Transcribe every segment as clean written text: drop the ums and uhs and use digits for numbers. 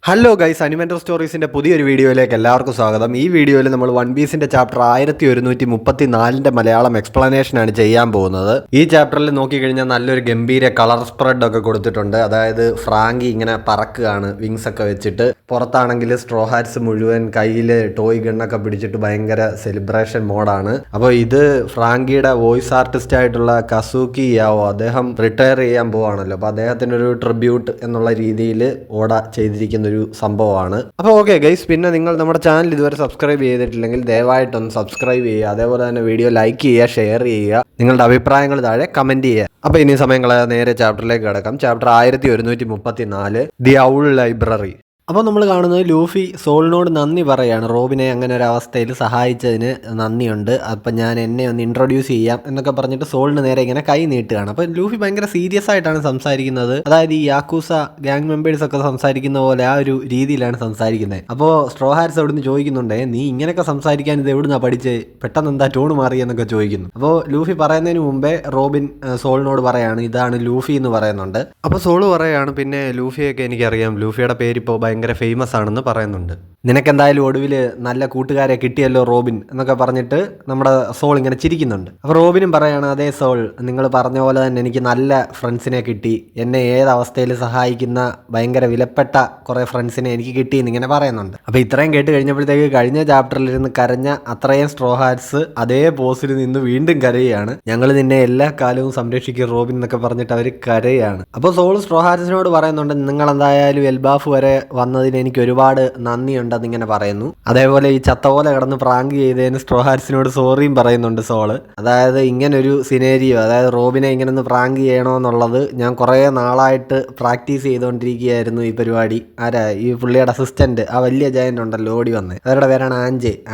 Hello guys, അനിമെൻ്റൽ സ്റ്റോറീസിൻ്റെ പുതിയൊരു വീഡിയോയിലേക്ക് എല്ലാവർക്കും സ്വാഗതം. ഈ വീഡിയോയിൽ നമ്മൾ വൺ പീസിൻ്റെ ചാപ്റ്റർ 1134 മലയാളം എക്സ്പ്ലനേഷനാണ് ചെയ്യാൻ പോകുന്നത്. ഈ ചാപ്റ്ററിൽ നോക്കിക്കഴിഞ്ഞാൽ നല്ലൊരു ഗംഭീര കളർ സ്പ്രെഡ് ഒക്കെ കൊടുത്തിട്ടുണ്ട്. അതായത് ഫ്രാങ്കി ഇങ്ങനെ പറക്കുകയാണ് വിങ്സ് ഒക്കെ വെച്ചിട്ട്, പുറത്താണെങ്കിൽ സ്ട്രോ ഹാറ്റ്സ് മുഴുവൻ കയ്യിൽ ടോയ് ഗണ്ണൊക്കെ പിടിച്ചിട്ട് ഭയങ്കര സെലിബ്രേഷൻ മോഡാണ്. അപ്പോൾ ഇത് ഫ്രാങ്കിയുടെ വോയിസ് ആർട്ടിസ്റ്റ് ആയിട്ടുള്ള കസൂക്കി യാവോ, അദ്ദേഹം റിട്ടയർ ചെയ്യാൻ പോവാണല്ലോ. അപ്പോൾ അദ്ദേഹത്തിൻ്റെ ഒരു ട്രിബ്യൂട്ട് എന്നുള്ള രീതിയിൽ ഓട ചെയ്തിരിക്കുന്ന ഒരു സംഭവമാണ്. അപ്പോൾ ഓക്കെ ഗൈസ്, പിന്നെ നിങ്ങൾ നമ്മുടെ ചാനൽ ഇതുവരെ സബ്സ്ക്രൈബ് ചെയ്തിട്ടില്ലെങ്കിൽ ദയവായിട്ടൊന്ന് സബ്സ്ക്രൈബ് ചെയ്യുക. അതേപോലെ തന്നെ വീഡിയോ ലൈക്ക് ചെയ്യുക, ഷെയർ ചെയ്യുക, നിങ്ങളുടെ അഭിപ്രായങ്ങൾ താഴെ കമൻറ്റ് ചെയ്യുക. അപ്പോൾ ഇനി സമയം കളയാതെ നേരെ ചാപ്റ്ററിലേക്ക് കിടക്കാം. Chapter 1134, the owl library. അപ്പോൾ നമ്മൾ കാണുന്നത് ലൂഫി സോളിനോട് നന്ദി പറയാണ്. റോബിനെ അങ്ങനെ ഒരു അവസ്ഥയിൽ സഹായിച്ചതിന് നന്ദിയുണ്ട്, അപ്പം ഞാൻ എന്നെ ഒന്ന് ഇൻട്രൊഡ്യൂസ് ചെയ്യാം എന്നൊക്കെ പറഞ്ഞിട്ട് സോളിന് നേരെ ഇങ്ങനെ കൈ നീട്ടുകയാണ്. അപ്പോൾ ലൂഫി ഭയങ്കര സീരിയസ് ആയിട്ടാണ് സംസാരിക്കുന്നത്. അതായത് ഈ യാക്കൂസ ഗ്യാങ് മെമ്പേഴ്സ് ഒക്കെ സംസാരിക്കുന്ന പോലെ ആ ഒരു രീതിയിലാണ് സംസാരിക്കുന്നത്. അപ്പോൾ സ്ട്രോ ഹാറ്റ്സ് അവിടുന്ന് ചോദിക്കുന്നുണ്ടേ, നീ ഇങ്ങനെയൊക്കെ സംസാരിക്കാൻ ഇത് എവിടുന്നാ പഠിച്ച്, പെട്ടെന്ന് എന്താ ടോൺ മാറി എന്നൊക്കെ ചോദിക്കുന്നു. അപ്പോൾ ലൂഫി പറയുന്നതിന് മുമ്പേ റോബിൻ സോളിനോട് പറയാണ്, ഇതാണ് ലൂഫി എന്ന് പറയുന്നുണ്ട്. അപ്പോൾ സോള് പറയാണ്, പിന്നെ ലൂഫിയൊക്കെ എനിക്കറിയാം, ലൂഫിയുടെ പേരിപ്പോൾ ഭയങ്കര ഫേമസ് ആണെന്ന് പറയുന്നുണ്ട്. നിനക്കെന്തായാലും ഒടുവിൽ നല്ല കൂട്ടുകാരെ കിട്ടിയല്ലോ റോബിൻ എന്നൊക്കെ പറഞ്ഞിട്ട് നമ്മുടെ സോൾ ഇങ്ങനെ ചിരിക്കുന്നുണ്ട്. അപ്പോൾ റോബിനും പറയാണ്, അതേ സോൾ, നിങ്ങൾ പറഞ്ഞ പോലെ തന്നെ എനിക്ക് നല്ല ഫ്രണ്ട്സിനെ കിട്ടി, എന്നെ ഏതവസ്ഥയിൽ സഹായിക്കുന്ന ഭയങ്കര വിലപ്പെട്ട കുറേ ഫ്രണ്ട്സിനെ എനിക്ക് കിട്ടി എന്നിങ്ങനെ പറയുന്നുണ്ട്. അപ്പോൾ ഇത്രയും കേട്ട് കഴിഞ്ഞപ്പോഴത്തേക്ക് കഴിഞ്ഞ ചാപ്റ്ററിലിരുന്ന് കരഞ്ഞ അത്രയും സ്ട്രോ ഹാറ്റ്സ് അതേ പോസിൽ നിന്ന് വീണ്ടും കരയുകയാണ്. ഞങ്ങൾ നിന്നെ എല്ലാ കാലവും സംരക്ഷിക്കും റോബിൻ എന്നൊക്കെ പറഞ്ഞിട്ട് അവർ കരയാണ്. അപ്പോൾ സോൾ സ്ട്രോ ഹാറ്റ്സിനോട് പറയുന്നുണ്ട്, നിങ്ങൾ എന്തായാലും എൽബാഫ് വരെ വന്നതിന് എനിക്ക് ഒരുപാട് നന്ദിയുണ്ടെന്ന് ഇങ്ങനെ പറയുന്നു. അതേപോലെ ഈ ചത്ത പോലെ കിടന്ന് പ്രാങ്ക് ചെയ്തതിന് സ്ട്രോ ഹാറ്റ്സിനോട് സോറിയും പറയുന്നുണ്ട് സോള്. അതായത് ഇങ്ങനൊരു സിനേരിയോ, അതായത് റോബിനെ ഇങ്ങനെ ഒന്ന് പ്രാങ്ക് ചെയ്യണമെന്നുള്ളത് ഞാൻ കുറേ നാളായിട്ട് പ്രാക്ടീസ് ചെയ്തുകൊണ്ടിരിക്കുകയായിരുന്നു. ഈ പരിപാടി ആരാ, ഈ പുള്ളിയുടെ അസിസ്റ്റന്റ്, ആ വലിയ ജയന്റ് ഉണ്ടല്ലോ ഓടി വന്നത്, അവരുടെ പേരാണ്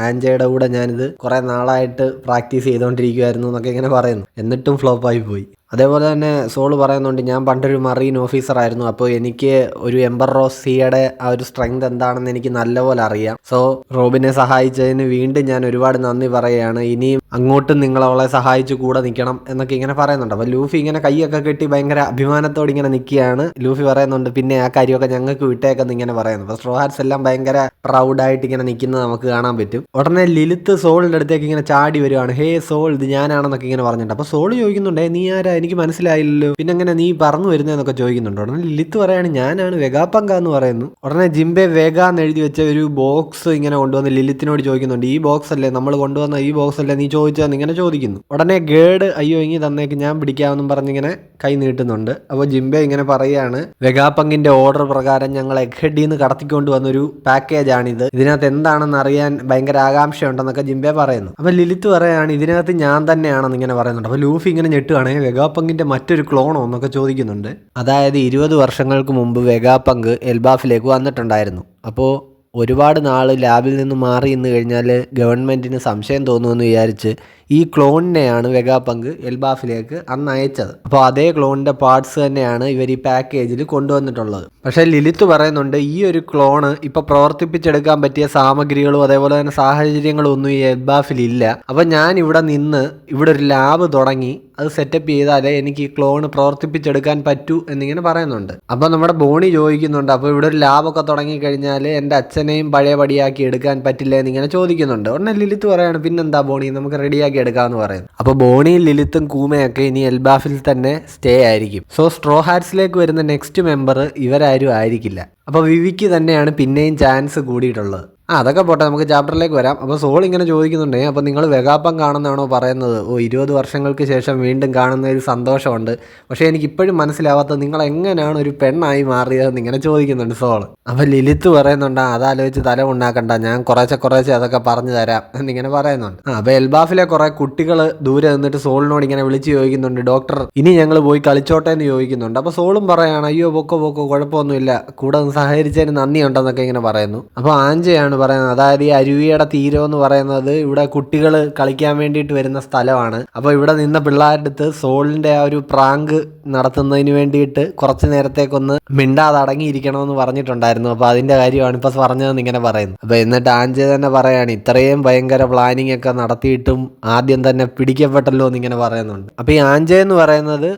ആൻജയുടെ കൂടെ ഞാനിത് കുറേ നാളായിട്ട് പ്രാക്ടീസ് ചെയ്തുകൊണ്ടിരിക്കുമായിരുന്നു എന്നൊക്കെ ഇങ്ങനെ പറയുന്നു. എന്നിട്ടും ഫ്ലോപ്പായി പോയി. അതേപോലെ തന്നെ സോള് പറയുന്നുണ്ട്, ഞാൻ പണ്ടൊരു മറീൻ ഓഫീസർ ആയിരുന്നു, അപ്പോൾ എനിക്ക് ഒരു എംബർ റോസ് സീയുടെ ആ ഒരു സ്ട്രെങ്ത് എന്താണെന്ന് എനിക്ക് നല്ലപോലെ അറിയാം. സോ റോബിനെ സഹായിച്ചതിന് വീണ്ടും ഞാൻ ഒരുപാട് നന്ദി പറയുകയാണ്. ഇനിയും അങ്ങോട്ടും നിങ്ങൾ അവളെ സഹായിച്ച് കൂടെ നിൽക്കണം എന്നൊക്കെ ഇങ്ങനെ പറയുന്നുണ്ട്. അപ്പോൾ ലൂഫി ഇങ്ങനെ കൈയൊക്കെ കെട്ടി ഭയങ്കര അഭിമാനത്തോടെ ഇങ്ങനെ നിൽക്കുകയാണ്. ലൂഫി പറയുന്നുണ്ട്, പിന്നെ ആ കാര്യമൊക്കെ ഞങ്ങൾക്ക് വിട്ടേക്കെന്ന് ഇങ്ങനെ പറയുന്നു. അപ്പോൾ സ്ട്രോ ഹാറ്റ്സ് എല്ലാം ഭയങ്കര പ്രൗഡായിട്ട് ഇങ്ങനെ നിൽക്കുന്നത് നമുക്ക് കാണാൻ പറ്റും. ഉടനെ ലിലിത്ത് സോളിൻ്റെ അടുത്തേക്ക് ഇങ്ങനെ ചാടി വരുവാണ്. ഹേ സോൾ, ഇത് ഞാനാണെന്നൊക്കെ ഇങ്ങനെ പറഞ്ഞിട്ട്. അപ്പോൾ സോള് ചോദിക്കുന്നുണ്ടേ, നീ ആരാ, എനിക്ക് മനസ്സിലായില്ലല്ലോ, പിന്നെ എങ്ങനെ നീ പറഞ്ഞു വരുന്നതെന്നൊക്കെ ചോദിക്കുന്നുണ്ട്. ഉടനെ ലിലിത്ത് പറയാണ്, ഞാനാണ് വെഗാപ്പങ്ക എന്ന് പറയുന്നു. ഉടനെ ജിംബെ വേഗ എന്ന് എഴുതി വെച്ച ഒരു ബോക്സ് ഇങ്ങനെ കൊണ്ടുവന്ന് ലിലിത്തിനോട് ചോദിക്കുന്നുണ്ട്, ഈ ബോക്സ് അല്ലേ നമ്മൾ കൊണ്ടുവന്ന, ഈ ബോക്സ് അല്ലേ നീ ചോദിച്ചതെന്ന് ഇങ്ങനെ ചോദിക്കുന്നു. ഉടനെ ഗേഡ് അയ്യോ ഇങ്ങി തന്നേക്ക്, ഞാൻ പിടിക്കാമെന്നും പറഞ്ഞിങ്ങനെ കൈ നീട്ടുന്നുണ്ട്. അപ്പോൾ ജിംബെ ഇങ്ങനെ പറയുകയാണ്, വെഗാപ്പങ്കിന്റെ ഓർഡർ പ്രകാരം ഞങ്ങൾ എഗ്ഹെഡിൽ നിന്ന് കടത്തിക്കൊണ്ട് വന്നൊരു പാക്കേജ് ആണിത്, ഇതിനകത്ത് എന്താണെന്ന് അറിയാൻ ഭയങ്കര ആകാംക്ഷയുണ്ടെന്നൊക്കെ ജിംബെ പറയുന്നു. അപ്പോൾ ലിലിത്ത് പറയാണ്, ഇതിനകത്ത് ഞാൻ തന്നെയാണെന്ന് ഇങ്ങനെ പറയുന്നുണ്ട്. അപ്പോൾ ലൂഫി ഇങ്ങനെ ഞെട്ടുകയാണ്, വെഗാപ്പങ്കിന്റെ മറ്റൊരു ക്ലോണോ എന്നൊക്കെ ചോദിക്കുന്നുണ്ട്. അതായത് 20 വർഷങ്ങൾക്ക് മുമ്പ് വെഗാപ്പങ്ക് എൽബാഫിലേക്ക് വന്നിട്ടുണ്ടായിരുന്നു. അപ്പോൾ ഒരുപാട് നാൾ ലാബിൽ നിന്ന് മാറി നിന്ന് കഴിഞ്ഞാൽ ഗവൺമെൻറ്റിന് സംശയം തോന്നുമെന്ന് വിചാരിച്ച് ഈ ക്ലോണിനെയാണ് വെഗാപ്പങ്ക് എൽബാഫിലേക്ക് അന്ന് അയച്ചത്. അപ്പോൾ അതേ ക്ലോണിൻ്റെ പാർട്സ് തന്നെയാണ് ഇവർ ഈ പാക്കേജിൽ കൊണ്ടുവന്നിട്ടുള്ളത്. പക്ഷേ ലിലിത്ത് പറയുന്നുണ്ട്, ഈ ഒരു ക്ലോണ് ഇപ്പോൾ പ്രവർത്തിപ്പിച്ചെടുക്കാൻ പറ്റിയ സാമഗ്രികളും അതേപോലെ തന്നെ സാഹചര്യങ്ങളും ഒന്നും ഈ എൽബാഫിൽ ഇല്ല. അപ്പോൾ ഞാൻ ഇവിടെ നിന്ന് ഇവിടെ ഒരു ലാബ് തുടങ്ങി അത് സെറ്റപ്പ് ചെയ്താലേ എനിക്ക് ഈ ക്ലോണ് പ്രവർത്തിപ്പിച്ചെടുക്കാൻ പറ്റൂ എന്നിങ്ങനെ പറയുന്നുണ്ട്. അപ്പോൾ നമ്മുടെ ബോണി ചോദിക്കുന്നുണ്ട്, അപ്പോൾ ഇവിടെ ഒരു ലാബൊക്കെ തുടങ്ങിക്കഴിഞ്ഞാൽ എൻ്റെ അച്ഛനെയും പഴയപടിയാക്കി എടുക്കാൻ പറ്റില്ല എന്നിങ്ങനെ ചോദിക്കുന്നുണ്ട്. ഉടനെ ലിലിത്ത് പറയാണ്, പിന്നെന്താ ബോണി, നമുക്ക് റെഡിയാക്കി എടുക്കാമെന്ന് പറയുന്നു. അപ്പോൾ ബോണിയും ലിലിത്തും കൂമയൊക്കെ ഇനി എൽബാഫിൽ തന്നെ സ്റ്റേ ആയിരിക്കും. സോ സ്ട്രോ ഹാറ്റ്സിലേക്ക് വരുന്ന നെക്സ്റ്റ് മെമ്പർ ഇവരാരും ആയിരിക്കില്ല. അപ്പോൾ വിവിക്ക് തന്നെയാണ് പിന്നെയും ചാൻസ് കൂടിയിട്ടുള്ളത്. അതൊക്കെ പോട്ടെ, നമുക്ക് ചാപ്റ്ററിലേക്ക് വരാം. അപ്പോൾ സോൾ ഇങ്ങനെ ചോദിക്കുന്നുണ്ടേ, അപ്പോൾ നിങ്ങൾ വെഗാപ്പം കാണുന്നതാണോ പറയുന്നത്? 20 വർഷങ്ങൾക്ക് ശേഷം വീണ്ടും കാണുന്ന ഒരു സന്തോഷമുണ്ട്, പക്ഷേ എനിക്ക് ഇപ്പോഴും മനസ്സിലാവാത്തത് നിങ്ങൾ എങ്ങനെയാണ് ഒരു പെണ്ണായി മാറിയതെന്ന് ഇങ്ങനെ ചോദിക്കുന്നുണ്ട് സോൾ. അപ്പോൾ ലിലിത്ത് പറയുന്നുണ്ട്, അതാലോചിച്ച് തല ഉണ്ടാക്കണ്ട, ഞാൻ കുറേശ്ശെ അതൊക്കെ പറഞ്ഞു തരാം എന്നിങ്ങനെ പറയുന്നുണ്ട്. അപ്പോൾ എൽബാഫിലെ കുറേ കുട്ടികൾ ദൂരെ നിന്നിട്ട് സോളിനോട് ഇങ്ങനെ വിളിച്ച് ചോദിക്കുന്നുണ്ട്, ഡോക്ടർ ഇനി ഞങ്ങൾ പോയി കളിച്ചോട്ടെ എന്ന് ചോദിക്കുന്നുണ്ട്. അപ്പോൾ സോളും പറയാണ്, അയ്യോ പൊക്കോ കുഴപ്പമൊന്നുമില്ല, കൂടെ സഹകരിച്ചതിന് നന്ദിയുണ്ടെന്നൊക്കെ ഇങ്ങനെ പറയുന്നു. അപ്പോൾ ആൻജയാണ് പറയുന്നത്, അതായത് ഈ അരുവിയുടെ തീരം എന്ന് പറയുന്നത് ഇവിടെ കുട്ടികൾ കളിക്കാൻ വേണ്ടിയിട്ട് വരുന്ന സ്ഥലമാണ്. അപ്പോൾ ഇവിടെ നിന്ന പിള്ളേരുടെ അടുത്ത് സോളിൻ്റെ ആ ഒരു പ്രാങ്ക് നടത്തുന്നതിന് വേണ്ടിയിട്ട് കുറച്ച് നേരത്തേക്കൊന്ന് മിണ്ടാതെ അടങ്ങിയിരിക്കണമെന്ന് പറഞ്ഞിട്ടുണ്ടായിരുന്നു. അപ്പോൾ അതിൻ്റെ കാര്യമാണ് ഇപ്പോൾ പറഞ്ഞതെന്ന് ഇങ്ങനെ പറയുന്നു. അപ്പോൾ എന്നിട്ട് ആൻജെ തന്നെ പറയാണ് ഇത്രയും ഭയങ്കര പ്ലാനിങ് ഒക്കെ നടത്തിയിട്ടും ആദ്യം തന്നെ പിടിക്കപ്പെട്ടല്ലോ എന്നിങ്ങനെ പറയുന്നുണ്ട്. അപ്പോൾ ഈ ആൻജെ എന്ന് പറയുന്നത്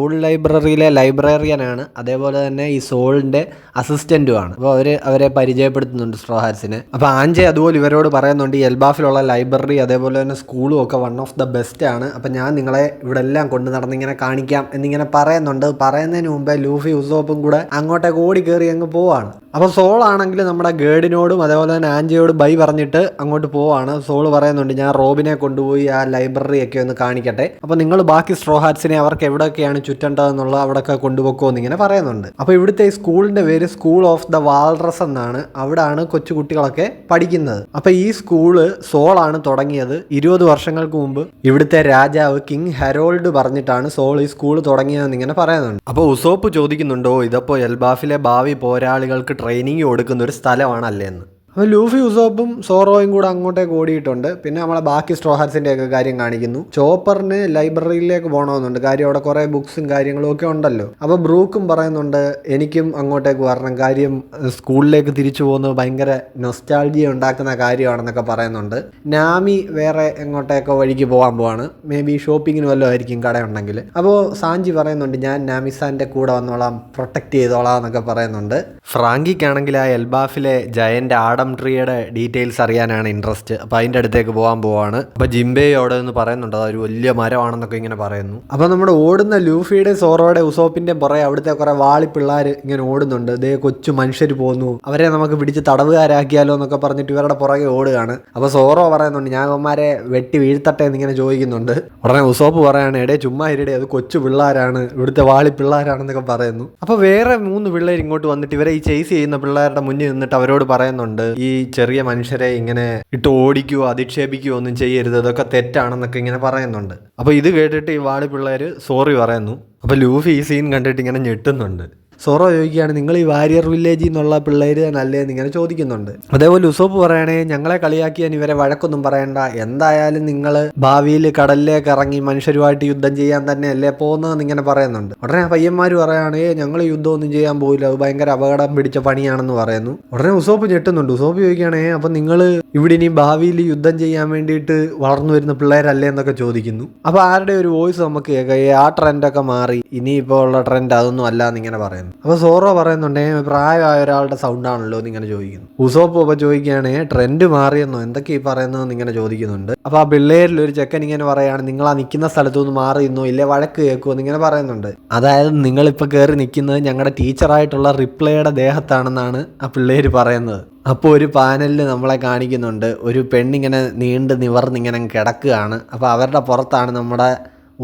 ഔൾ ലൈബ്രറിയിലെ ലൈബ്രറിയനാണ്, അതേപോലെ തന്നെ ഈ സോളിൻ്റെ അസിസ്റ്റൻറ്റുമാണ്. അപ്പോൾ അവരെ പരിചയപ്പെടുത്തുന്നുണ്ട് സ്ട്രോ ഹാറ്റ്സിനെ. അപ്പോൾ ആൻജെ അതുപോലെ ഇവരോട് പറയുന്നുണ്ട് ഈ എൽബാഫിലുള്ള ലൈബ്രറി അതേപോലെ തന്നെ സ്കൂളും ഒക്കെ വൺ ഓഫ് ദ ബെസ്റ്റ് ആണ്. അപ്പം ഞാൻ നിങ്ങളെ ഇവിടെ എല്ലാം കൊണ്ട് നടന്നിങ്ങനെ കാണിക്കാം എന്നിങ്ങനെ പറയുന്നുണ്ട്. പറയുന്നതിന് മുമ്പേ ലൂഫി ഉസോപ്പും കൂടെ അങ്ങോട്ടേക്ക് ഓടി കയറി അങ്ങ് പോവാണ്. അപ്പോൾ സോൾ ആണെങ്കിൽ നമ്മുടെ ഗേഡിനോടും അതേപോലെ തന്നെ ആൻജയോട് ബൈ പറഞ്ഞിട്ട് അങ്ങോട്ട് പോവാണ്. സോൾ പറയുന്നുണ്ട് ഞാൻ റോബിനെ കൊണ്ടുപോയി ആ ലൈബ്രറി ഒക്കെ ഒന്ന് കാണിക്കട്ടെ, അപ്പോൾ നിങ്ങൾ ബാക്കി സ്ട്രോ ഹാറ്റ്സിനെ അവർക്ക് എവിടെയൊക്കെയാണ് ചുറ്റേണ്ടതെന്നുള്ള അവിടെയൊക്കെ കൊണ്ടുപോക്കോ എന്നിങ്ങനെ പറയുന്നുണ്ട്. അപ്പോൾ ഇവിടുത്തെ ഈ സ്കൂളിൻ്റെ പേര് സ്കൂൾ ഓഫ് ദ വാൾറസ് എന്നാണ്. അവിടാണ് കൊച്ചു കുട്ടികളൊക്കെ പഠിക്കുന്നത്. അപ്പോൾ ഈ സ്കൂള് സോളാണ് തുടങ്ങിയത് 20 വർഷങ്ങൾക്ക് മുമ്പ്. ഇവിടുത്തെ രാജാവ് കിങ് ഹെറോൾഡ് പറഞ്ഞിട്ടാണ് സോൾ ഈ സ്കൂൾ തുടങ്ങിയതെന്ന് ഇങ്ങനെ പറയുന്നുണ്ട്. അപ്പോൾ ഉസോപ്പ് ചോദിക്കുന്നുണ്ടോ ഇതപ്പോൾ എൽബാഫിലെ ഭാവി പോരാളികൾക്ക് ട്രെയിനിങ് കൊടുക്കുന്ന ഒരു സ്ഥലമാണല്ലേ എന്ന്. അപ്പോൾ ലൂഫി ഉസോപ്പും സോറോയും കൂടെ അങ്ങോട്ടേക്ക് ഓടിയിട്ടുണ്ട്. പിന്നെ നമ്മളെ ബാക്കി സ്ട്രോ ഹാറ്റ്സിൻ്റെ ഒക്കെ കാര്യം കാണിക്കുന്നു. ചോപ്പറിന് ലൈബ്രറിയിലേക്ക് പോകണമെന്നുണ്ട്, കാര്യം അവിടെ കുറേ ബുക്സും കാര്യങ്ങളും ഒക്കെ ഉണ്ടല്ലോ. അപ്പോൾ ബ്രൂക്കും പറയുന്നുണ്ട് എനിക്കും അങ്ങോട്ടേക്ക് വരണം, കാര്യം സ്കൂളിലേക്ക് തിരിച്ചു പോകുന്നത് ഭയങ്കര നൊസ്റ്റാൾജിയ ഉണ്ടാക്കുന്ന കാര്യമാണെന്നൊക്കെ പറയുന്നുണ്ട്. നാമി വേറെ എങ്ങോട്ടേക്കോ വഴിക്ക് പോകാൻ പോവാണ്, മേ ബി ഷോപ്പിങ്ങിന് വല്ലതും ആയിരിക്കും കടയുണ്ടെങ്കിൽ. അപ്പോൾ സാഞ്ചി പറയുന്നുണ്ട് ഞാൻ നാമിസാൻ്റെ കൂടെ വന്നോളാം, പ്രൊട്ടക്റ്റ് ചെയ്തോളാം എന്നൊക്കെ പറയുന്നുണ്ട്. ഫ്രാങ്കിക്കാണെങ്കിൽ ആ എൽബാഫിലെ ജയൻ്റ് ട്രീയുടെ ഡീറ്റെയിൽസ് അറിയാനാണ് ഇൻട്രസ്റ്റ്. അപ്പോൾ അതിൻ്റെ അടുത്തേക്ക് പോകാൻ പോവാണ്. അപ്പോൾ ജിംബെയോടെ എന്ന് പറയുന്നുണ്ട് അതൊരു വലിയ മരമാണെന്നൊക്കെ ഇങ്ങനെ പറയുന്നു. അപ്പോൾ നമ്മുടെ ഓടുന്ന ലൂഫിയുടെ സോറോയുടെ ഉസോപ്പിൻ്റെ പുറകെ അവിടുത്തെ കുറേ വാളി പിള്ളേർ ഇങ്ങനെ ഓടുന്നുണ്ട്. ഇതേ കൊച്ചു മനുഷ്യർ പോകുന്നു, അവരെ നമുക്ക് പിടിച്ച് തടവുകാരാക്കിയാലോ എന്നൊക്കെ പറഞ്ഞിട്ട് ഇവരുടെ പുറകെ ഓടുകയാണ്. അപ്പോൾ സോറോ പറയുന്നുണ്ട് ഞാൻ അവന്മാരെ വെട്ടി വീഴ്ത്തട്ടെ എന്നിങ്ങനെ ചോദിക്കുന്നുണ്ട്. ഉടനെ ഉസോപ്പ് പറയാണ് എടേ ചുമ്മാ ഇരിടെ അത് കൊച്ചു പിള്ളേരാണ്, ഇവിടുത്തെ വാളി പിള്ളേരാണെന്നൊക്കെ പറയുന്നു. അപ്പോൾ വേറെ 3 പിള്ളേർ ഇങ്ങോട്ട് വന്നിട്ട് ഇവരെ ഈ ചേസ് ചെയ്യുന്ന പിള്ളേരുടെ മുന്നിൽ നിന്നിട്ട് അവരോട് പറയുന്നുണ്ട് ഈ ചെറിയ മനുഷ്യരെ ഇങ്ങനെ ഇട്ട് ഓടിക്കുകയോ അധിക്ഷേപിക്കുകയോ ഒന്നും ചെയ്യരുത്, ഇതൊക്കെ തെറ്റാണെന്നൊക്കെ ഇങ്ങനെ പറയുന്നുണ്ട്. അപ്പോൾ ഇത് കേട്ടിട്ട് ഈ വാളി പിള്ളേർ സോറി പറയുന്നു. അപ്പോൾ ലൂഫി ഈ സീൻ കണ്ടിട്ട് ഇങ്ങനെ ഞെട്ടുന്നുണ്ട്. സോറോ ചോദിക്കുകയാണ് നിങ്ങൾ ഈ വാരിയർ വില്ലേജിൽ നിന്നുള്ള പിള്ളേർ നല്ലതെന്ന് ഇങ്ങനെ ചോദിക്കുന്നുണ്ട്. അതേപോലെ ഉസോപ്പ് പറയണേ ഞങ്ങളെ കളിയാക്കിയാൽ ഇവരെ വഴക്കൊന്നും പറയണ്ട, എന്തായാലും നിങ്ങൾ ഭാവിയിൽ കടലിലേക്ക് ഇറങ്ങി മനുഷ്യരുമായിട്ട് യുദ്ധം ചെയ്യാൻ തന്നെയല്ലേ പോകുന്നതെന്ന് ഇങ്ങനെ പറയുന്നുണ്ട്. ഉടനെ പയ്യന്മാർ പറയുകയാണേ ഞങ്ങൾ യുദ്ധമൊന്നും ചെയ്യാൻ പോയില്ല, അത് ഭയങ്കര അപകടം പിടിച്ച പണിയാണെന്ന് പറയുന്നു. ഉടനെ ഉസോപ്പ് ഞെട്ടുന്നുണ്ട്. ഉസോപ്പ് ചോദിക്കുകയാണേ അപ്പം നിങ്ങൾ ഇവിടെ ഇനി ഭാവിയിൽ യുദ്ധം ചെയ്യാൻ വേണ്ടിയിട്ട് വളർന്നു വരുന്ന പിള്ളേരല്ലേ എന്നൊക്കെ ചോദിക്കുന്നു. അപ്പോൾ ആരുടെ ഒരു വോയിസ് നമുക്ക് കേൾക്കാം, ആ ട്രെൻഡൊക്കെ മാറി ഇനിയിപ്പോൾ ഉള്ള ട്രെൻഡ് അതൊന്നും അല്ല എന്നിങ്ങനെ പറയുന്നു. അപ്പോൾ സോറോ പറയുന്നുണ്ടേ പ്രായമായ ഒരാളുടെ സൗണ്ടാണല്ലോ എന്നിങ്ങനെ ചോദിക്കുന്നു. ഉസോപ്പ് അപ്പോൾ ചോദിക്കുകയാണ് ട്രെൻഡ് മാറിയെന്നോ എന്തൊക്കെ ഈ പറയുന്നതെന്ന് ഇങ്ങനെ ചോദിക്കുന്നുണ്ട്. അപ്പോൾ ആ പിള്ളേരിൽ ഒരു ചെക്കൻ ഇങ്ങനെ പറയുകയാണ് നിങ്ങൾ ആ നിൽക്കുന്ന സ്ഥലത്തുനിന്ന് മാറിയെന്നോ ഇല്ലേ വഴക്ക് കേൾക്കുമോ എന്നിങ്ങനെ പറയുന്നുണ്ട്. അതായത് നിങ്ങളിപ്പോൾ കയറി നിൽക്കുന്നത് ഞങ്ങളുടെ ടീച്ചറായിട്ടുള്ള റിപ്ലൈയുടെ ദേഹത്താണെന്നാണ് ആ പിള്ളേർ പറയുന്നത്. അപ്പോൾ ഒരു പാനലിൽ നമ്മളെ കാണിക്കുന്നുണ്ട്, ഒരു പെണ്ണിങ്ങനെ നീണ്ട് നിവർന്നിങ്ങനെ കിടക്കുകയാണ്. അപ്പോൾ അവരുടെ പുറത്താണ് നമ്മുടെ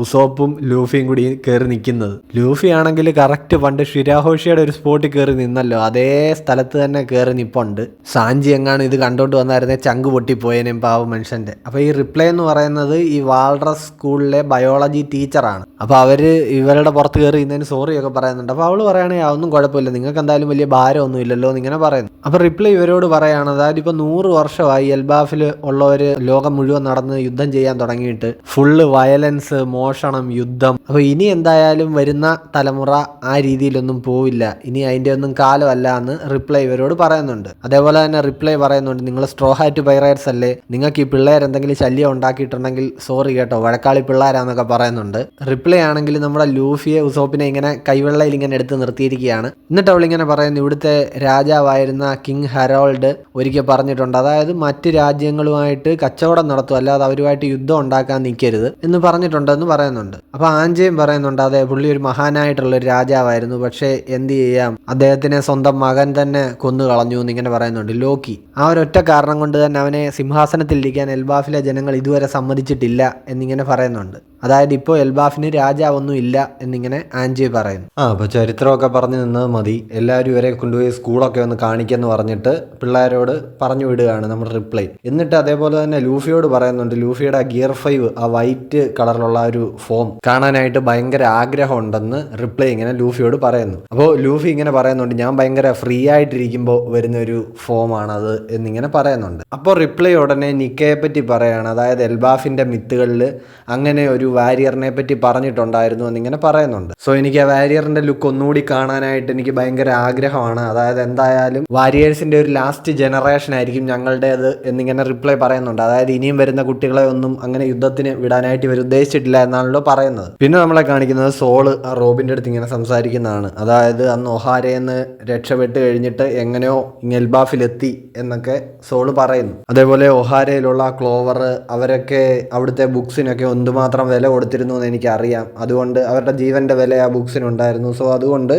ഉസോപ്പും ലൂഫിയും കൂടി കയറി നിൽക്കുന്നത്. ലൂഫി ആണെങ്കിൽ കറക്റ്റ് പണ്ട് ഷിരാഹോഷിയുടെ ഒരു സ്പോട്ടിൽ കയറി നിന്നല്ലോ, അതേ സ്ഥലത്ത് തന്നെ കയറി നിപ്പുണ്ട്. സാഞ്ചി എങ്ങാണ് ഇത് കണ്ടോണ്ട് വന്നായിരുന്നേ ചങ്ക് പൊട്ടിപ്പോയേനും പാവ മനുഷ്യൻ്റെ. അപ്പോൾ ഈ റിപ്ലൈ എന്ന് പറയുന്നത് ഈ വാൾറസ് സ്കൂളിലെ ബയോളജി ടീച്ചറാണ്. അപ്പോൾ അവർ ഇവരുടെ പുറത്ത് കയറി ഇന്നതിന് സോറിയൊക്കെ പറയുന്നുണ്ട്. അപ്പോൾ അവൾ പറയുകയാണെങ്കിൽ അതൊന്നും കുഴപ്പമില്ല, നിങ്ങൾക്ക് എന്തായാലും വലിയ ഭാരമൊന്നും ഇല്ലല്ലോ എന്നിങ്ങനെ പറയുന്നു. അപ്പോൾ റിപ്ലൈ ഇവരോട് പറയുകയാണ് അതായത് ഇപ്പോൾ 100 വർഷമായി എൽബാഫിൽ ഉള്ളവർ ലോകം മുഴുവൻ നടന്ന് യുദ്ധം ചെയ്യാൻ തുടങ്ങിയിട്ട്, ഫുള്ള് വയലൻസ്, മോഷണം, യുദ്ധം. അപ്പോൾ ഇനി എന്തായാലും വരുന്ന തലമുറ ആ രീതിയിലൊന്നും പോവില്ല, ഇനി അതിൻ്റെ ഒന്നും കാലമല്ല എന്ന് റിപ്ലൈ ഇവരോട് പറയുന്നുണ്ട്. അതേപോലെ തന്നെ റിപ്ലൈ പറയുന്നുണ്ട് നിങ്ങൾ സ്ട്രോ ഹാറ്റ് പൈറേറ്റ്സ് അല്ലേ, നിങ്ങൾക്ക് ഈ പിള്ളേർ എന്തെങ്കിലും ശല്യം ഉണ്ടാക്കിയിട്ടുണ്ടെങ്കിൽ സോറി കേട്ടോ, വഴക്കാളി പിള്ളേരാന്നൊക്കെ പറയുന്നുണ്ട്. റിപ്ലൈ ആണെങ്കിൽ നമ്മുടെ ലൂഫിയെ ഉസോപ്പിനെ ഇങ്ങനെ കൈവെള്ളയിൽ ഇങ്ങനെ എടുത്ത് നിർത്തിയിരിക്കുകയാണ്. എന്നിട്ട് അവളിങ്ങനെ പറയുന്നു ഇവിടുത്തെ രാജാവായിരുന്ന കിങ് ഹെറോൾഡ് ഒരിക്കൽ പറഞ്ഞിട്ടുണ്ട്, അതായത് മറ്റ് രാജ്യങ്ങളുമായിട്ട് കച്ചവടം നടത്തും അല്ലാതെ അവരുമായിട്ട് യുദ്ധം ഉണ്ടാക്കാൻ നിൽക്കരുത് എന്ന് പറഞ്ഞിട്ടുണ്ടെന്ന് പറയുന്നുണ്ട്. അപ്പോൾ ആൻജയും പറയുന്നുണ്ട് അതെ പുള്ളി ഒരു മഹാനായിട്ടുള്ളൊരു രാജാവായിരുന്നു, പക്ഷേ എന്ത് ചെയ്യാം അദ്ദേഹത്തിനെ സ്വന്തം മകൻ തന്നെ കൊന്നു കളഞ്ഞു എന്നിങ്ങനെ പറയുന്നുണ്ട്. ലോക്കി ആ ഒരൊറ്റ കാരണം കൊണ്ട് തന്നെ അവനെ സിംഹാസനത്തിലിരിക്കാൻ എൽബാഫിലെ ജനങ്ങൾ ഇതുവരെ സമ്മതിച്ചിട്ടില്ല എന്നിങ്ങനെ പറയുന്നുണ്ട്. അതായത് ഇപ്പോൾ എൽബാഫിന് രാജാവൊന്നും ഇല്ല എന്നിങ്ങനെ ആൻജി പറയുന്നു. അപ്പോൾ ചരിത്രമൊക്കെ പറഞ്ഞു നിന്നത് മതി, എല്ലാവരും ഇവരെ കൊണ്ടുപോയി സ്കൂളൊക്കെ ഒന്ന് കാണിക്കുമെന്ന് പറഞ്ഞിട്ട് പിള്ളേരോട് പറഞ്ഞു വിടുകയാണ് നമ്മുടെ റിപ്ലൈ. എന്നിട്ട് അതേപോലെ തന്നെ ലൂഫിയോട് പറയുന്നുണ്ട് ലൂഫിയുടെ ഗിയർ 5 ആ വൈറ്റ് കളറിലുള്ള ഒരു ഫോം കാണാനായിട്ട് ഭയങ്കര ആഗ്രഹം ഉണ്ടെന്ന് റിപ്ലൈ ഇങ്ങനെ ലൂഫിയോട് പറയുന്നു. അപ്പോൾ ലൂഫി ഇങ്ങനെ പറയുന്നുണ്ട് ഞാൻ ഭയങ്കര ഫ്രീ ആയിട്ടിരിക്കുമ്പോൾ വരുന്ന ഒരു ഫോമാണത് എന്നിങ്ങനെ പറയുന്നുണ്ട്. അപ്പോൾ റിപ്ലൈ ഉടനെ നിക്കയെ പറ്റി പറയുകയാണ്, അതായത് എൽബാഫിൻ്റെ മിത്തുകളിൽ അങ്ങനെ ഒരു വാരിയറിനെ പറ്റി പറഞ്ഞിട്ടുണ്ടായിരുന്നു എന്നിങ്ങനെ പറയുന്നുണ്ട്. സോ എനിക്ക് ആ വാരിയറിന്റെ ലുക്ക് ഒന്നുകൂടി കാണാനായിട്ട് എനിക്ക് ഭയങ്കര ആഗ്രഹമാണ്. അതായത് എന്തായാലും വാരിയേഴ്സിന്റെ ഒരു ലാസ്റ്റ് ജനറേഷൻ ആയിരിക്കും ഞങ്ങളുടേത് എന്നിങ്ങനെ റിപ്ലൈ പറയുന്നുണ്ട്. അതായത് ഇനിയും വരുന്ന കുട്ടികളെ ഒന്നും അങ്ങനെ യുദ്ധത്തിന് വിടാനായിട്ട് ഇവർ ഉദ്ദേശിച്ചിട്ടില്ല എന്നാണല്ലോ പറയുന്നത്. പിന്നെ നമ്മളെ കാണിക്കുന്നത് സോള് ആ റോബിന്റെ അടുത്ത് ഇങ്ങനെ സംസാരിക്കുന്നതാണ്. അതായത് അന്ന് ഒഹാരയെന്ന് രക്ഷപ്പെട്ട് കഴിഞ്ഞിട്ട് എങ്ങനെയോ എൽബാഫിലെത്തി എന്നൊക്കെ സോള് പറയുന്നു. അതേപോലെ ഒഹാരയിലുള്ള ക്ലോവർ അവരൊക്കെ അവിടുത്തെ ബുക്സിനൊക്കെ എന്തുമാത്രം വില കൊടുത്തിരുന്നു എന്ന് എനിക്കറിയാം. അതുകൊണ്ട് അവരുടെ ജീവന്റെ വില ആ ബുക്സിനുണ്ടായിരുന്നു. സോ അതുകൊണ്ട്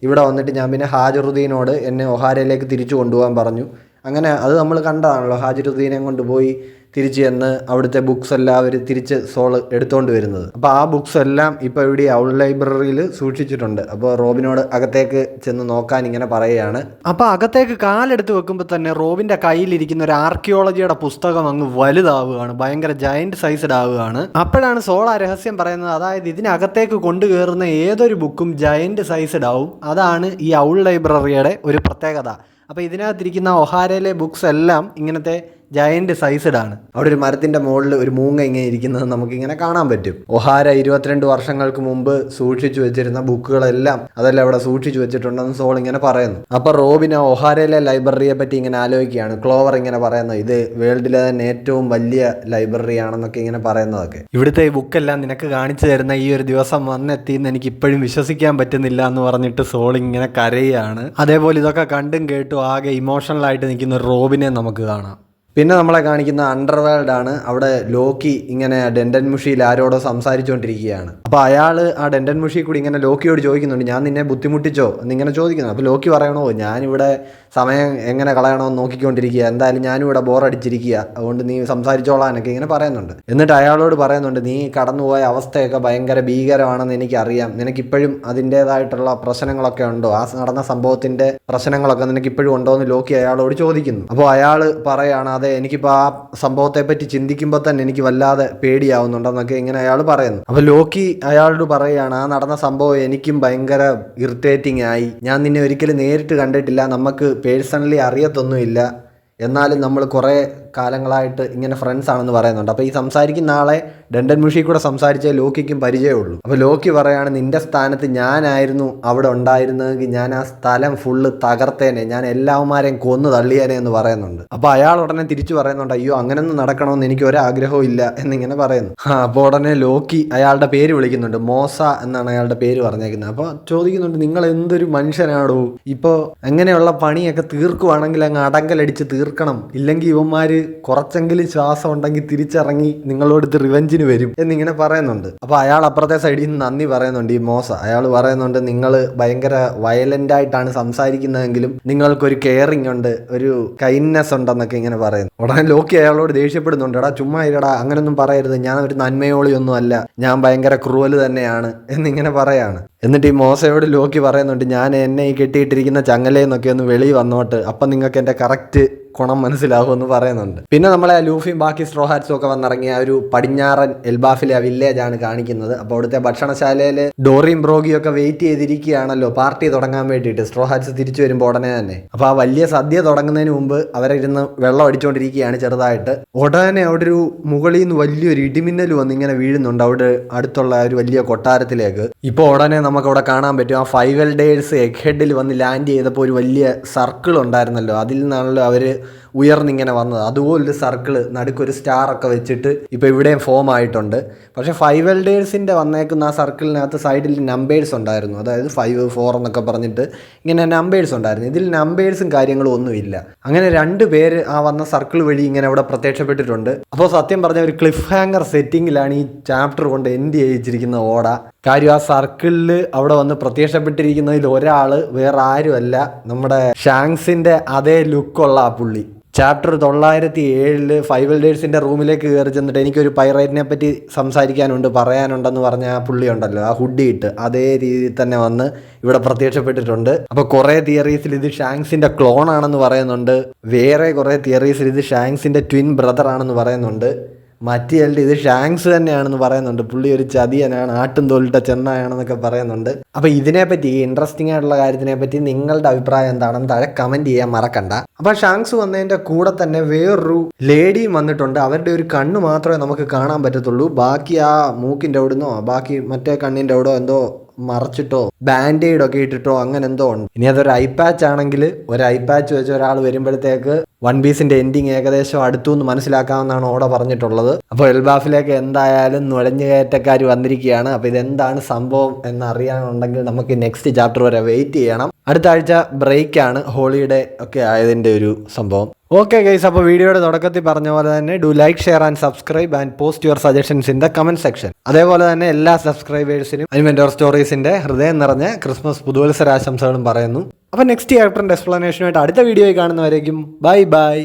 ഇവിടെ വന്നിട്ട് ഞാൻ പിന്നെ ഹാജറുദ്ദീനോട് എന്നെ ഒഹാരയിലേക്ക് തിരിച്ചു കൊണ്ടുപോകാൻ പറഞ്ഞു. അങ്ങനെ അത് നമ്മൾ കണ്ടതാണല്ലോ, ഹാജറുദ്ദീനെ കൊണ്ടുപോയി തിരിച്ച് ചെന്ന് അവിടുത്തെ ബുക്സ് എല്ലാം അവർ തിരിച്ച് സോള് എടുത്തുകൊണ്ട് വരുന്നത്. അപ്പോൾ ആ ബുക്സ് എല്ലാം ഇപ്പോൾ ഇവിടെ ഔൾ ലൈബ്രറിയിൽ സൂക്ഷിച്ചിട്ടുണ്ട്. അപ്പോൾ റോബിനോട് അകത്തേക്ക് ചെന്ന് നോക്കാൻ ഇങ്ങനെ പറയുകയാണ്. അപ്പോൾ അകത്തേക്ക് കാലെടുത്ത് വെക്കുമ്പോൾ തന്നെ റോബിൻ്റെ കയ്യിലിരിക്കുന്ന ഒരു ആർക്കിയോളജിയുടെ പുസ്തകം അങ്ങ് വലുതാവുകയാണ്, ഭയങ്കര ജയന്റ് സൈസ്ഡ് ആവുകയാണ്. അപ്പോഴാണ് സോൾ ആ രഹസ്യം പറയുന്നത്. അതായത് ഇതിനകത്തേക്ക് കൊണ്ടുകയറുന്ന ഏതൊരു ബുക്കും ജയന്റ് സൈസ്ഡ് ആവും. അതാണ് ഈ ഔൾ ലൈബ്രറിയുടെ ഒരു പ്രത്യേകത. അപ്പോൾ ഇതിനകത്തിരിക്കുന്ന ഒഹാരയിലെ ബുക്സ് എല്ലാം ഇങ്ങനത്തെ ജയന്റ് സൈസ്ഡ് ആണ്. അവിടെ ഒരു മരത്തിന്റെ മുകളിൽ ഒരു മൂങ്ങ ഇങ്ങനെ ഇരിക്കുന്നത് നമുക്കിങ്ങനെ കാണാൻ പറ്റും. ഒഹാര 22 വർഷങ്ങൾക്ക് മുമ്പ് സൂക്ഷിച്ചു വെച്ചിരുന്ന ബുക്കുകളെല്ലാം അതെല്ലാം അവിടെ സൂക്ഷിച്ചു വെച്ചിട്ടുണ്ടെന്ന് സോൾ ഇങ്ങനെ പറയുന്നു. അപ്പൊ റോബിൻ ആ ഒഹാരയിലെ ലൈബ്രറിയെ പറ്റി ഇങ്ങനെ ആലോചിക്കുകയാണ്. ക്ലോവർ ഇങ്ങനെ പറയുന്നത് ഇത് വേൾഡിലെ തന്നെ ഏറ്റവും വലിയ ലൈബ്രറി ആണെന്നൊക്കെ ഇങ്ങനെ പറയുന്നതൊക്കെ. ഇവിടുത്തെ ഈ ബുക്കെല്ലാം നിനക്ക് കാണിച്ചു തരുന്ന ഈ ഒരു ദിവസം വന്നെത്തിയെന്ന് എനിക്ക് ഇപ്പോഴും വിശ്വസിക്കാൻ പറ്റുന്നില്ല എന്ന് പറഞ്ഞിട്ട് സോൾ ഇങ്ങനെ കരയാണ്. അതേപോലെ ഇതൊക്കെ കണ്ടും കേട്ടും ആകെ ഇമോഷണൽ ആയിട്ട് നിൽക്കുന്ന റോബിനെ നമുക്ക് കാണാം. പിന്നെ നമ്മളെ കാണിക്കുന്ന അണ്ടർവേൾഡ് ആണ്. അവിടെ ലോക്കി ഇങ്ങനെ ഡെൻഡൻ മുഷിയിൽ ആരോടോ സംസാരിച്ചുകൊണ്ടിരിക്കുകയാണ്. അപ്പോൾ അയാൾ ആ ഡെൻഡൻ മുഷി കൂടി ഇങ്ങനെ ലോക്കിയോട് ചോദിക്കുന്നുണ്ട്, ഞാൻ നിന്നെ ബുദ്ധിമുട്ടിച്ചോ എന്നിങ്ങനെ ചോദിക്കുന്നു. അപ്പോൾ ലോക്കി പറയണോ, ഞാനിവിടെ സമയം എങ്ങനെ കളയണമെന്ന് നോക്കിക്കൊണ്ടിരിക്കുക, എന്തായാലും ഞാനിവിടെ ബോറടിച്ചിരിക്കുക, അതുകൊണ്ട് നീ സംസാരിച്ചോളാനൊക്കെ ഇങ്ങനെ പറയുന്നുണ്ട്. എന്നിട്ട് അയാളോട് പറയുന്നുണ്ട്, നീ കടന്നുപോയ അവസ്ഥയൊക്കെ ഭയങ്കര ഭീകരമാണെന്ന് എനിക്കറിയാം, നിനക്കിപ്പോഴും അതിൻ്റേതായിട്ടുള്ള പ്രശ്നങ്ങളൊക്കെ ഉണ്ടോ, ആ നടന്ന സംഭവത്തിൻ്റെ പ്രശ്നങ്ങളൊക്കെ നിനക്കിപ്പോഴും ഉണ്ടോ എന്ന് ലോക്കി അയാളോട് ചോദിക്കുന്നു. അപ്പോൾ അയാൾ പറയാണ്, അതെ എനിക്കിപ്പോൾ ആ സംഭവത്തെ പറ്റി ചിന്തിക്കുമ്പോൾ തന്നെ എനിക്ക് വല്ലാതെ പേടിയാവുന്നുണ്ടെന്നൊക്കെ ഇങ്ങനെ അയാൾ പറയുന്നു. അപ്പോൾ ലോക്കി അയാളോട് പറയുകയാണ്, ആ നടന്ന സംഭവം എനിക്കും ഭയങ്കര ഇറിറ്റേറ്റിംഗ് ആയി, ഞാൻ നിന്നെ ഒരിക്കലും നേരിട്ട് കണ്ടിട്ടില്ല, നമുക്ക് പേഴ്സണലി അറിയത്തൊന്നുമില്ല, എന്നാലും നമ്മൾ കുറേ കാലങ്ങളായിട്ട് ഇങ്ങനെ ഫ്രണ്ട്സ് ആണെന്ന് പറയുന്നുണ്ട്. അപ്പോൾ ഈ സംസാരിക്കുന്ന ആളെ ഡെൻഡൻ മുഷി കൂടെ സംസാരിച്ചേ ലോക്കിക്കും പരിചയമുള്ളൂ. അപ്പോൾ ലോക്കി പറയാണ്, നിന്റെ സ്ഥാനത്ത് ഞാനായിരുന്നു അവിടെ ഉണ്ടായിരുന്നതെങ്കിൽ ഞാൻ ആ സ്ഥലം ഫുള്ള് തകർത്തേനെ, ഞാൻ എല്ലാവന്മാരെയും കൊന്നു തള്ളിയേനെ എന്ന് പറയുന്നുണ്ട്. അപ്പോൾ അയാൾ ഉടനെ തിരിച്ചു പറയുന്നുണ്ട്, അയ്യോ അങ്ങനെയൊന്നും നടക്കണമെന്ന് എനിക്ക് ഒരാഗ്രഹവും ഇല്ല എന്നിങ്ങനെ പറയുന്നു. അപ്പോൾ ഉടനെ ലോക്കി അയാളുടെ പേര് വിളിക്കുന്നുണ്ട്, മോസ എന്നാണ് അയാളുടെ പേര് പറഞ്ഞേക്കുന്നത്. അപ്പോൾ ചോദിക്കുന്നുണ്ട്, നിങ്ങൾ എന്തൊരു മനുഷ്യനാടോ, ഇപ്പോൾ അങ്ങനെയുള്ള പണിയൊക്കെ തീർക്കുവാണെങ്കിൽ അങ്ങ് അടങ്കലടിച്ച് തീർക്കണം, ഇല്ലെങ്കിൽ ഇവന്മാർ കുറച്ചെങ്കിലും ശ്വാസം ഉണ്ടെങ്കിൽ തിരിച്ചിറങ്ങി നിങ്ങളോടുത്ത് റിവെഞ്ചിന് വരും എന്നിങ്ങനെ പറയുന്നുണ്ട്. അപ്പോൾ അയാൾ അപ്പുറത്തെ സൈഡിൽ നിന്ന് നന്ദി പറയുന്നുണ്ട്. ഈ മോസ അയാൾ പറയുന്നുണ്ട്, നിങ്ങൾ ഭയങ്കര വയലന്റ് ആയിട്ടാണ് സംസാരിക്കുന്നതെങ്കിലും നിങ്ങൾക്കൊരു കെയറിങ് ഉണ്ട്, ഒരു കൈൻഡ്നെസ് ഉണ്ടെന്നൊക്കെ ഇങ്ങനെ പറയുന്നു. ഉടനെ ലോക്കി അയാളോട് ദേഷ്യപ്പെടുന്നുണ്ട്, എടാ ചുമ്മാ ഇരടാ, അങ്ങനൊന്നും പറയരുത്, ഞാൻ ഒരു നന്മയോളിയൊന്നും അല്ല, ഞാൻ ഭയങ്കര ക്രൂവൽ തന്നെയാണ് എന്നിങ്ങനെ പറയാണ്. എന്നിട്ട് ഈ മോശയോട് ലോക്കി പറയുന്നുണ്ട്, ഞാൻ എന്നെ ഈ കെട്ടിയിട്ടിരിക്കുന്ന ചങ്ങലയെന്നൊക്കെ ഒന്ന് വെളി വന്നോട്ട്, അപ്പം നിങ്ങൾക്ക് എൻ്റെ കറക്റ്റ് ഗുണം മനസ്സിലാകുമെന്ന് പറയുന്നുണ്ട്. പിന്നെ നമ്മളെ ലൂഫിയും ബാക്കി സ്ട്രോ ഹാറ്റ്സും ഒക്കെ വന്നിറങ്ങിയ ഒരു പടിഞ്ഞാറൻ എൽബാഫിലെ ആ വില്ലേജ് ആണ് കാണിക്കുന്നത്. അപ്പോൾ അവിടുത്തെ ഭക്ഷണശാലയിൽ ഡോറിയും ബ്രോഗിയും ഒക്കെ വെയിറ്റ് ചെയ്തിരിക്കുകയാണല്ലോ പാർട്ടി തുടങ്ങാൻ വേണ്ടിയിട്ട്, സ്ട്രോ ഹാറ്റ്സ് തിരിച്ചു വരുമ്പോൾ ഉടനെ തന്നെ. അപ്പോൾ ആ വലിയ സദ്യ തുടങ്ങുന്നതിന് മുമ്പ് അവരിരുന്ന് വെള്ളം അടിച്ചുകൊണ്ടിരിക്കുകയാണ് ചെറുതായിട്ട്. ഉടനെ അവിടെ ഒരു മുകളിൽ നിന്ന് വലിയൊരു ഇടിമിന്നൽ വന്ന് ഇങ്ങനെ വീഴുന്നുണ്ട് അവിടെ അടുത്തുള്ള ഒരു വലിയ കൊട്ടാരത്തിലേക്ക്. ഇപ്പോൾ ഉടനെ നമുക്കവിടെ കാണാൻ പറ്റും, ആ 5 എൽഡേഴ്സ് എഗ് ഹെഡിൽ വന്ന് ലാൻഡ് ചെയ്തപ്പോൾ ഒരു വലിയ സർക്കിൾ ഉണ്ടായിരുന്നല്ലോ, അതിൽ നിന്നാണല്ലോ അവർ ഉയർന്നിങ്ങനെ വന്നത്. അതുപോലൊരു സർക്കിള് നടുക്കൊരു സ്റ്റാറൊക്കെ വെച്ചിട്ട് ഇപ്പോൾ ഇവിടെയും ഫോം ആയിട്ടുണ്ട്. പക്ഷേ 5 എൽഡേഴ്സിൻ്റെ വന്നേക്കുന്ന ആ സർക്കിളിനകത്ത് സൈഡിൽ നമ്പേഴ്സ് ഉണ്ടായിരുന്നു. അതായത് 5, 4 എന്നൊക്കെ പറഞ്ഞിട്ട് ഇങ്ങനെ നമ്പേഴ്സ് ഉണ്ടായിരുന്നു. ഇതിൽ നമ്പേഴ്സും കാര്യങ്ങളും ഒന്നുമില്ല. അങ്ങനെ 2 പേര് ആ വന്ന സർക്കിൾ വഴി ഇങ്ങനെ അവിടെ പ്രത്യക്ഷപ്പെട്ടിട്ടുണ്ട്. അപ്പോൾ സത്യം പറഞ്ഞ ഒരു ക്ലിഫ് ഹാങ്ങർ സെറ്റിങ്ങിലാണ് ഈ ചാപ്റ്റർ കൊണ്ട് എൻഡ് ചെയ്യിച്ചിരിക്കുന്ന ഓട. കാര്യം ആ സർക്കിളിൽ അവിടെ വന്ന് പ്രത്യക്ഷപ്പെട്ടിരിക്കുന്നതിൽ ഒരാൾ വേറെ ആരുമല്ല, നമ്മുടെ ഷാങ്സിൻ്റെ അതേ ലുക്കുള്ള ആ പുള്ളി. ചാപ്റ്റർ 907 5 എൽഡേഴ്സിൻ്റെ റൂമിലേക്ക് കയറി ചെന്നിട്ട് എനിക്കൊരു പൈറേറ്റിനെ പറ്റി സംസാരിക്കാനുണ്ട്, പറയാനുണ്ടെന്ന് പറഞ്ഞ ആ പുള്ളി ഉണ്ടല്ലോ, ആ ഹുഡി ഇട്ട് അതേ രീതിയിൽ തന്നെ വന്ന് ഇവിടെ പ്രത്യക്ഷപ്പെട്ടിട്ടുണ്ട്. അപ്പോൾ കുറേ തിയറീസിൽ ഇത് ഷാങ്സിൻ്റെ ക്ലോൺ ആണെന്ന് പറയുന്നുണ്ട്, വേറെ കുറേ തിയറീസിൽ ഇത് ഷാങ്സിൻ്റെ ട്വിൻ ബ്രദർ ആണെന്ന് പറയുന്നുണ്ട്. മറ്റിയല്ല ഇത് ഷാങ്സ് തന്നെയാണെന്ന് പറയുന്നുണ്ട്. പുള്ളി ഒരു ചതിയനാണ്, ആട്ടും തോലിട്ട ചെന്നായാണെന്നൊക്കെ പറയുന്നുണ്ട്. അപ്പോൾ ഇതിനെപ്പറ്റി ഇൻട്രസ്റ്റിംഗ് ആയിട്ടുള്ള കാര്യത്തിനെ പറ്റി നിങ്ങളുടെ അഭിപ്രായം എന്താണെന്ന് താഴെ കമൻറ്റ് ചെയ്യാൻ മറക്കണ്ട. അപ്പോൾ ഷാങ്സ് വന്നതിൻ്റെ കൂടെ തന്നെ വേറൊരു ലേഡിയും വന്നിട്ടുണ്ട്. അവരുടെ ഒരു കണ്ണ് മാത്രമേ നമുക്ക് കാണാൻ പറ്റത്തുള്ളൂ. ബാക്കി ആ മൂക്കിൻ്റെ അവിടുന്നോ ബാക്കി മറ്റേ കണ്ണിൻ്റെ അവിടോ എന്തോ മറച്ചിട്ടോ ബാൻഡേഡ് ഒക്കെ ഇട്ടിട്ടോ അങ്ങനെ എന്തോ ഉണ്ട്. ഇനി അതൊരു ഐ പാച്ച് ആണെങ്കിൽ ഒരു ഐ പാച്ച് വെച്ച് ഒരാൾ വരുമ്പോഴത്തേക്ക് വൺ പീസിന്റെ എൻഡിങ് ഏകദേശം അടുത്തു എന്ന് മനസ്സിലാക്കാമെന്നാണ് ഓടെ പറഞ്ഞിട്ടുള്ളത്. അപ്പോൾ എൽബാഫിലേക്ക് എന്തായാലും നുഴഞ്ഞുകയറ്റക്കാർ വന്നിരിക്കുകയാണ്. അപ്പോൾ ഇതെന്താണ് സംഭവം എന്നറിയാനുണ്ടെങ്കിൽ നമുക്ക് നെക്സ്റ്റ് ചാപ്റ്റർ വരെ വെയിറ്റ് ചെയ്യണം. അടുത്ത ആഴ്ച ബ്രേക്കാണ്, ഹോളിഡേ ഒക്കെ ആയതിൻ്റെ ഒരു സംഭവം. ഓക്കെ ഗൈസ്, അപ്പോൾ വീഡിയോയുടെ തുടക്കത്തിൽ പറഞ്ഞ പോലെ തന്നെ do like, share and subscribe and post your suggestions in the comment section. അതേപോലെ തന്നെ എല്ലാ സബ്സ്ക്രൈബേഴ്സിനും അനിമെന്റോർ സ്റ്റോറീസിന്റെ ഹൃദയം നിറഞ്ഞ ക്രിസ്മസ് പുതുവത്സരാശംസകളും പറയുന്നു. അപ്പോൾ നെക്സ്റ്റ് ചാപ്റ്ററിന്റെ എക്സ്പ്ലനേഷനുമായിട്ട് അടുത്ത വീഡിയോയിൽ കാണുന്നവരേക്കും ബൈ ബൈ.